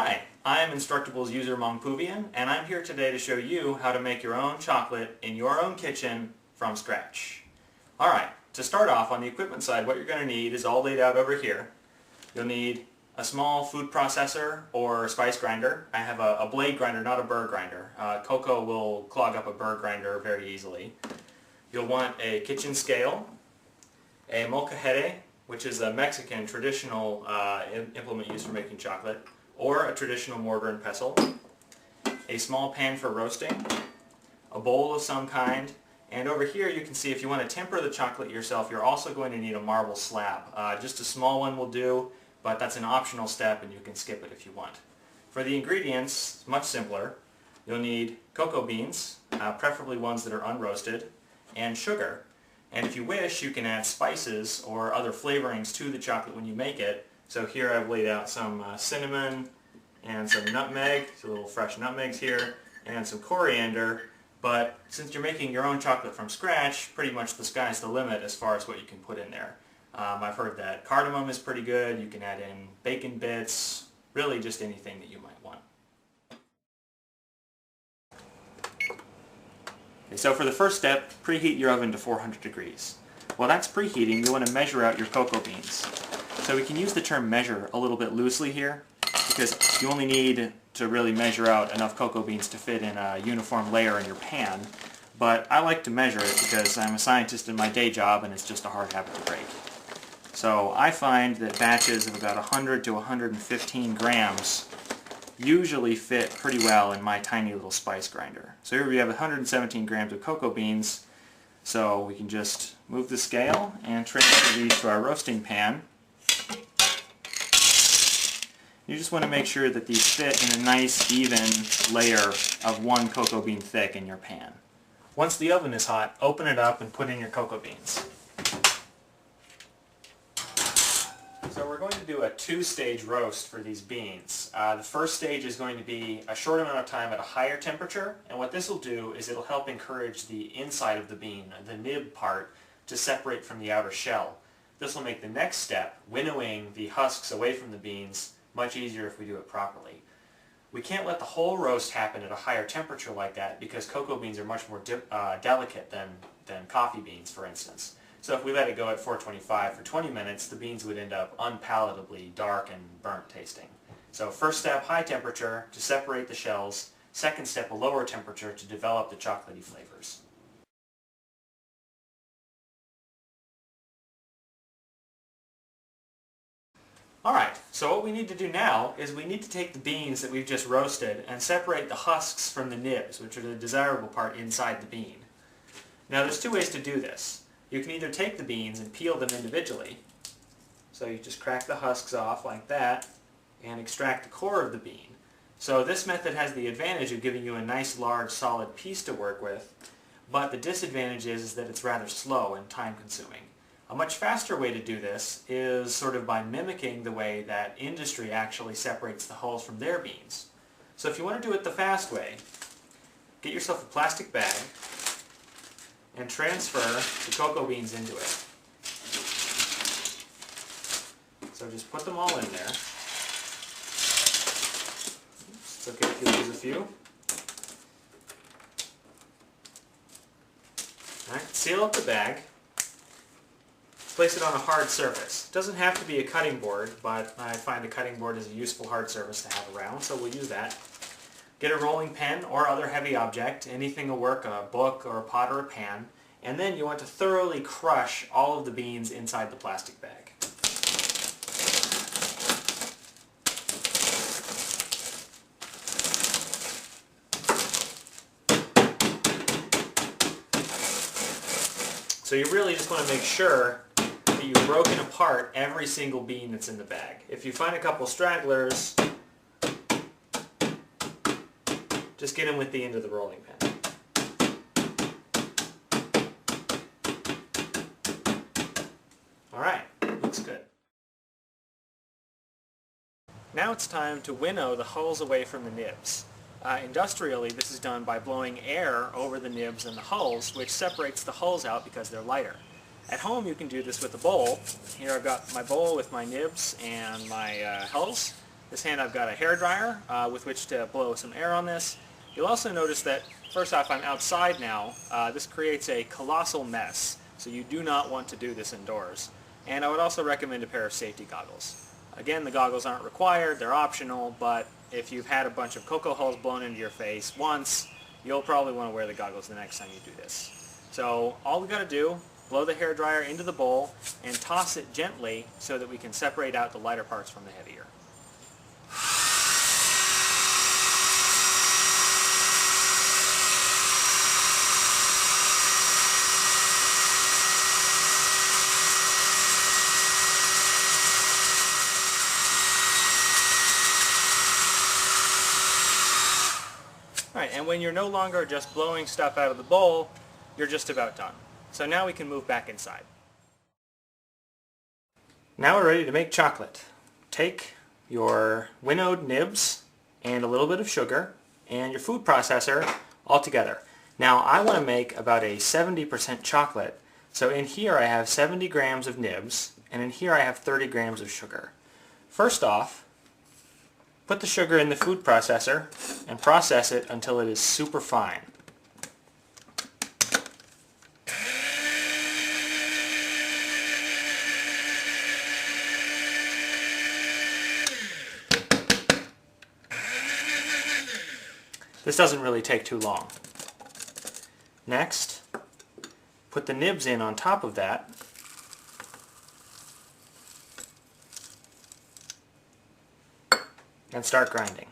Hi, I'm Instructable's user Mongpuvian, and I'm here today to show you how to make your own chocolate in your own kitchen from scratch. Alright, to start off on the equipment side, what you're going to need is all laid out over here. You'll need a small food processor or spice grinder. I have a blade grinder, not a burr grinder. Cocoa will clog up a burr grinder very easily. You'll want a kitchen scale, a molcajete, which is a Mexican traditional implement used for making chocolate, or a traditional mortar and pestle, a small pan for roasting, a bowl of some kind, and over here you can see if you want to temper the chocolate yourself, you're also going to need a marble slab. Just a small one will do, but that's an optional step and you can skip it if you want. For the ingredients, it's much simpler. You'll need cocoa beans, preferably ones that are unroasted, and sugar. And if you wish, you can add spices or other flavorings to the chocolate when you make it. So here I've laid out some cinnamon and some nutmeg, so little fresh nutmegs here, and some coriander. But since you're making your own chocolate from scratch, pretty much the sky's the limit as far as what you can put in there. I've heard that cardamom is pretty good. You can add in bacon bits, really just anything that you might want. Okay, so for the first step, preheat your oven to 400 degrees. While that's preheating, you want to measure out your cocoa beans. So we can use the term measure a little bit loosely here, because you only need to really measure out enough cocoa beans to fit in a uniform layer in your pan. But I like to measure it because I'm a scientist in my day job and it's just a hard habit to break. So I find that batches of about 100 to 115 grams usually fit pretty well in my tiny little spice grinder. So here we have 117 grams of cocoa beans, so we can just move the scale and transfer these to our roasting pan. You just want to make sure that these fit in a nice even layer of one cocoa bean thick in your pan. Once the oven is hot, open it up and put in your cocoa beans. So we're going to do a two-stage roast for these beans. The first stage is going to be a short amount of time at a higher temperature, and what this will do is it'll help encourage the inside of the bean, the nib part, to separate from the outer shell. This will make the next step, winnowing the husks away from the beans, much easier if we do it properly. We can't let the whole roast happen at a higher temperature like that because cocoa beans are much more delicate than coffee beans, for instance. So if we let it go at 425 for 20 minutes, the beans would end up unpalatably dark and burnt tasting. So first step, high temperature to separate the shells. Second step, a lower temperature to develop the chocolatey flavors. Alright, so what we need to do now is we need to take the beans that we've just roasted and separate the husks from the nibs, which are the desirable part inside the bean. Now there's two ways to do this. You can either take the beans and peel them individually, so you just crack the husks off like that and extract the core of the bean. So this method has the advantage of giving you a nice large solid piece to work with, but the disadvantage is that it's rather slow and time consuming. A much faster way to do this is sort of by mimicking the way that industry actually separates the hulls from their beans. So if you want to do it the fast way, get yourself a plastic bag and transfer the cocoa beans into it. So just put them all in there. It's okay if you lose a few. Alright, seal up the bag. Place it on a hard surface. It doesn't have to be a cutting board, but I find a cutting board is a useful hard surface to have around, so we'll use that. Get a rolling pin or other heavy object, anything will work, a book or a pot or a pan, and then you want to thoroughly crush all of the beans inside the plastic bag. So you really just want to make sure that you've broken apart every single bean that's in the bag. If you find a couple stragglers, just get them with the end of the rolling pin. Alright, looks good. Now it's time to winnow the hulls away from the nibs. Industrially, this is done by blowing air over the nibs and the hulls, which separates the hulls out because they're lighter. At home you can do this with a bowl. Here I've got my bowl with my nibs and my hulls. this hand I've got a hairdryer with which to blow some air on this. You'll also notice that, first off, I'm outside now. This creates a colossal mess, so you do not want to do this indoors. And I would also recommend a pair of safety goggles. Again, the goggles aren't required, they're optional, but if you've had a bunch of cocoa hulls blown into your face once, you'll probably want to wear the goggles the next time you do this. So all we got to do, blow the hairdryer into the bowl and toss it gently so that we can separate out the lighter parts from the heavier. Alright, and when you're no longer just blowing stuff out of the bowl, you're just about done. So now we can move back inside. Now we're ready to make chocolate. Take your winnowed nibs and a little bit of sugar and your food processor all together. Now I want to make about a 70% chocolate, so in here I have 70 grams of nibs and in here I have 30 grams of sugar. First off, put the sugar in the food processor and process it until it is super fine. This doesn't really take too long. Next, put the nibs in on top of that. And start grinding.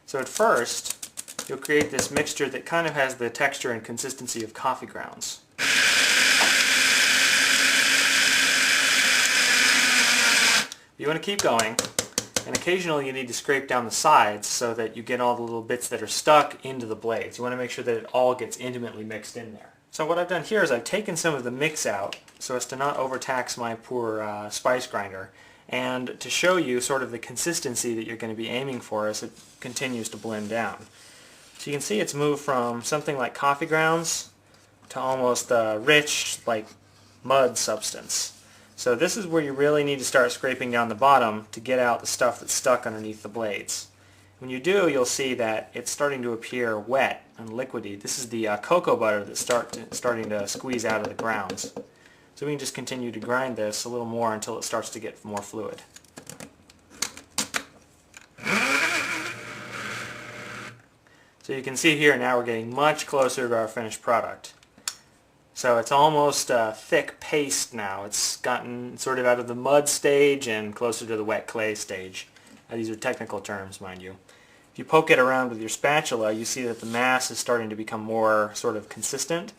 So at first, you'll create this mixture that kind of has the texture and consistency of coffee grounds. You want to keep going, and occasionally you need to scrape down the sides so that you get all the little bits that are stuck into the blades. You want to make sure that it all gets intimately mixed in there. So what I've done here is I've taken some of the mix out so as to not overtax my poor spice grinder, and to show you sort of the consistency that you're going to be aiming for as it continues to blend down. So you can see it's moved from something like coffee grounds to almost rich, like mud substance. So this is where you really need to start scraping down the bottom to get out the stuff that's stuck underneath the blades. When you do, you'll see that it's starting to appear wet and liquidy. This is the cocoa butter that's starting to squeeze out of the grounds. So we can just continue to grind this a little more until it starts to get more fluid. So you can see here now we're getting much closer to our finished product. So it's almost a thick paste now. It's gotten sort of out of the mud stage and closer to the wet clay stage. These are technical terms, mind you. If you poke it around with your spatula, you see that the mass is starting to become more sort of consistent,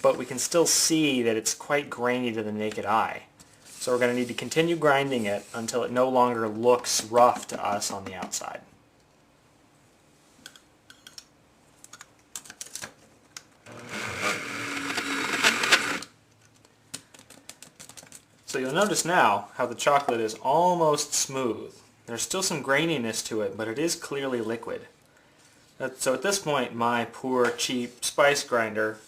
but we can still see that it's quite grainy to the naked eye. So we're going to need to continue grinding it until it no longer looks rough to us on the outside. So you'll notice now how the chocolate is almost smooth. There's still some graininess to it, but it is clearly liquid. So at this point, my poor, cheap spice grinder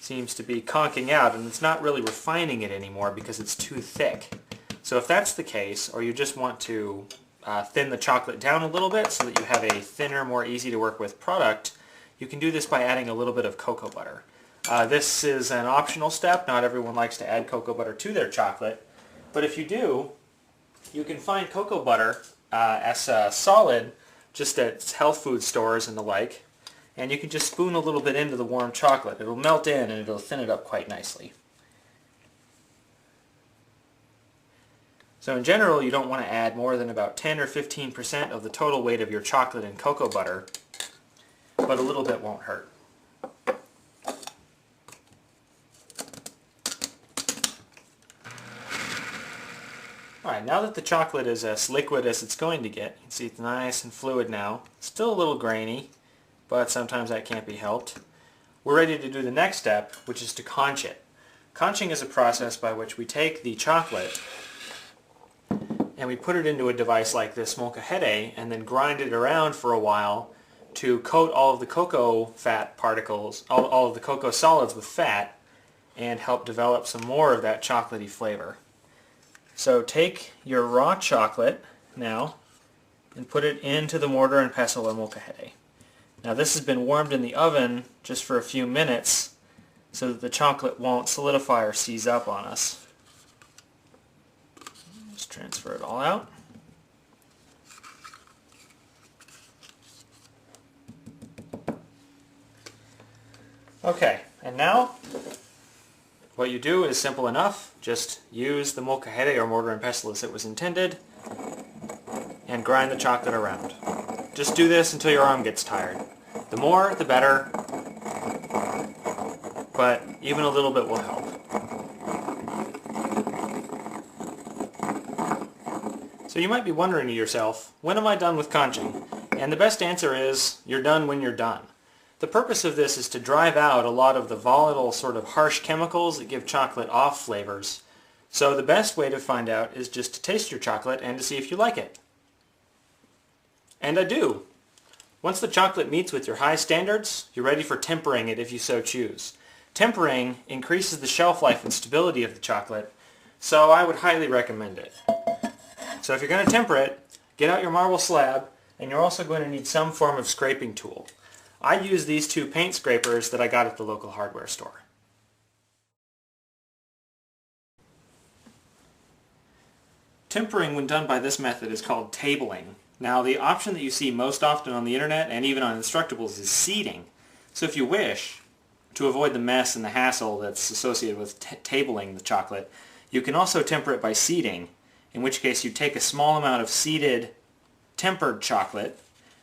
seems to be conking out, and it's not really refining it anymore because it's too thick. So if that's the case, or you just want to thin the chocolate down a little bit so that you have a thinner, more easy to work with product, you can do this by adding a little bit of cocoa butter. This is an optional step. Not everyone likes to add cocoa butter to their chocolate, but if you do, you can find cocoa butter as a solid just at health food stores and the like, and you can just spoon a little bit into the warm chocolate. It'll melt in and it'll thin it up quite nicely. So in general, you don't want to add more than about 10 or 15% of the total weight of your chocolate in cocoa butter, but a little bit won't hurt. Alright, now that the chocolate is as liquid as it's going to get, you can see it's nice and fluid now. Still a little grainy, but sometimes that can't be helped. We're ready to do the next step, which is to conch it. Conching is a process by which we take the chocolate and we put it into a device like this molcajete and then grind it around for a while to coat all of the cocoa fat particles, all of the cocoa solids with fat, and help develop some more of that chocolatey flavor. So take your raw chocolate now and put it into the mortar and pestle or molcajete. Now this has been warmed in the oven just for a few minutes so that the chocolate won't solidify or seize up on us. Just transfer it all out. Okay, and now what you do is simple enough. Just use the molcajete or mortar and pestle as it was intended and grind the chocolate around. Just do this until your arm gets tired. The more, the better, but even a little bit will help. So you might be wondering to yourself, when am I done with conching? And the best answer is, you're done when you're done. The purpose of this is to drive out a lot of the volatile, sort of harsh chemicals that give chocolate off flavors. So the best way to find out is just to taste your chocolate and to see if you like it. And I do. Once the chocolate meets with your high standards, you're ready for tempering it if you so choose. Tempering increases the shelf life and stability of the chocolate, so I would highly recommend it. So if you're going to temper it, get out your marble slab, and you're also going to need some form of scraping tool. I use these two paint scrapers that I got at the local hardware store. Tempering when done by this method is called tabling. Now the option that you see most often on the internet and even on Instructables is seeding. So if you wish to avoid the mess and the hassle that's associated with tabling the chocolate, you can also temper it by seeding, in which case you take a small amount of seeded tempered chocolate,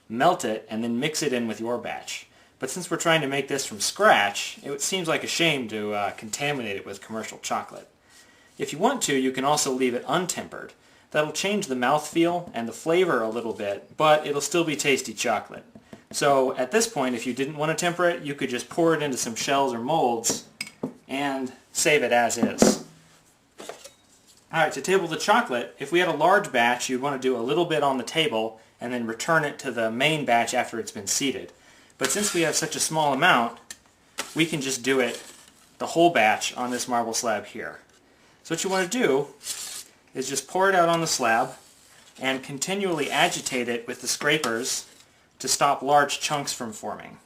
melt it, and then mix it in with your batch. But since we're trying to make this from scratch, it seems like a shame to contaminate it with commercial chocolate. If you want to, you can also leave it untempered. That'll change the mouthfeel and the flavor a little bit, but it'll still be tasty chocolate. So at this point, if you didn't want to temper it, you could just pour it into some shells or molds and save it as is. Alright, to table the chocolate, if we had a large batch, you'd want to do a little bit on the table and then return it to the main batch after it's been seeded. But since we have such a small amount, we can just do it, the whole batch, on this marble slab here. So what you want to do is just pour it out on the slab and continually agitate it with the scrapers to stop large chunks from forming.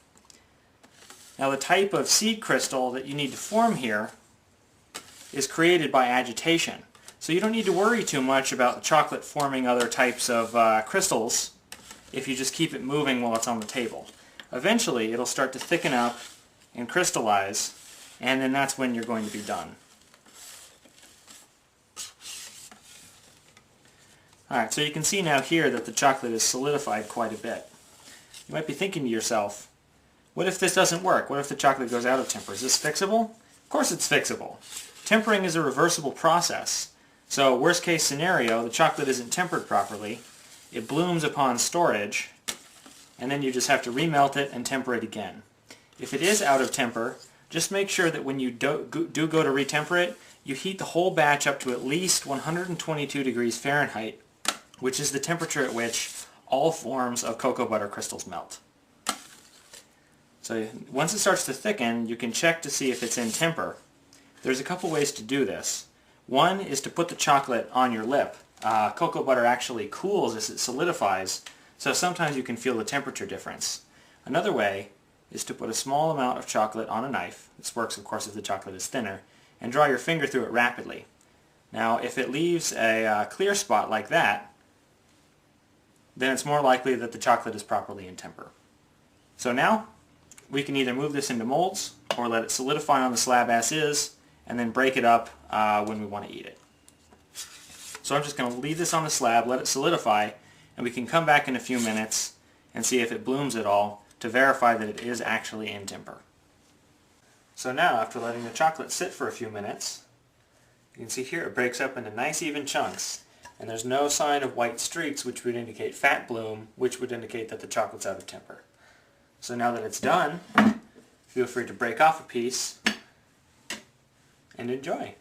Now the type of seed crystal that you need to form here is created by agitation. So you don't need to worry too much about the chocolate forming other types of crystals if you just keep it moving while it's on the table. Eventually it'll start to thicken up and crystallize, and then that's when you're going to be done. Alright, so you can see now here that the chocolate is solidified quite a bit. You might be thinking to yourself, what if this doesn't work? What if the chocolate goes out of temper? Is this fixable? Of course it's fixable. Tempering is a reversible process. So worst case scenario, the chocolate isn't tempered properly, it blooms upon storage, and then you just have to remelt it and temper it again. If it is out of temper, just make sure that when you do go to retemper it, you heat the whole batch up to at least 122 degrees Fahrenheit, which is the temperature at which all forms of cocoa butter crystals melt. So once it starts to thicken, you can check to see if it's in temper. There's a couple ways to do this. One is to put the chocolate on your lip. Cocoa butter actually cools as it solidifies, so sometimes you can feel the temperature difference. Another way is to put a small amount of chocolate on a knife. This works, of course, if the chocolate is thinner, and draw your finger through it rapidly. Now, if it leaves a clear spot like that, then it's more likely that the chocolate is properly in temper. So now, we can either move this into molds, or let it solidify on the slab as is, and then break it up when we want to eat it. So I'm just going to leave this on the slab, let it solidify, and we can come back in a few minutes and see if it blooms at all to verify that it is actually in temper. So now, after letting the chocolate sit for a few minutes, you can see here it breaks up into nice even chunks, and there's no sign of white streaks, which would indicate fat bloom, which would indicate that the chocolate's out of temper. So now that it's done, feel free to break off a piece and enjoy.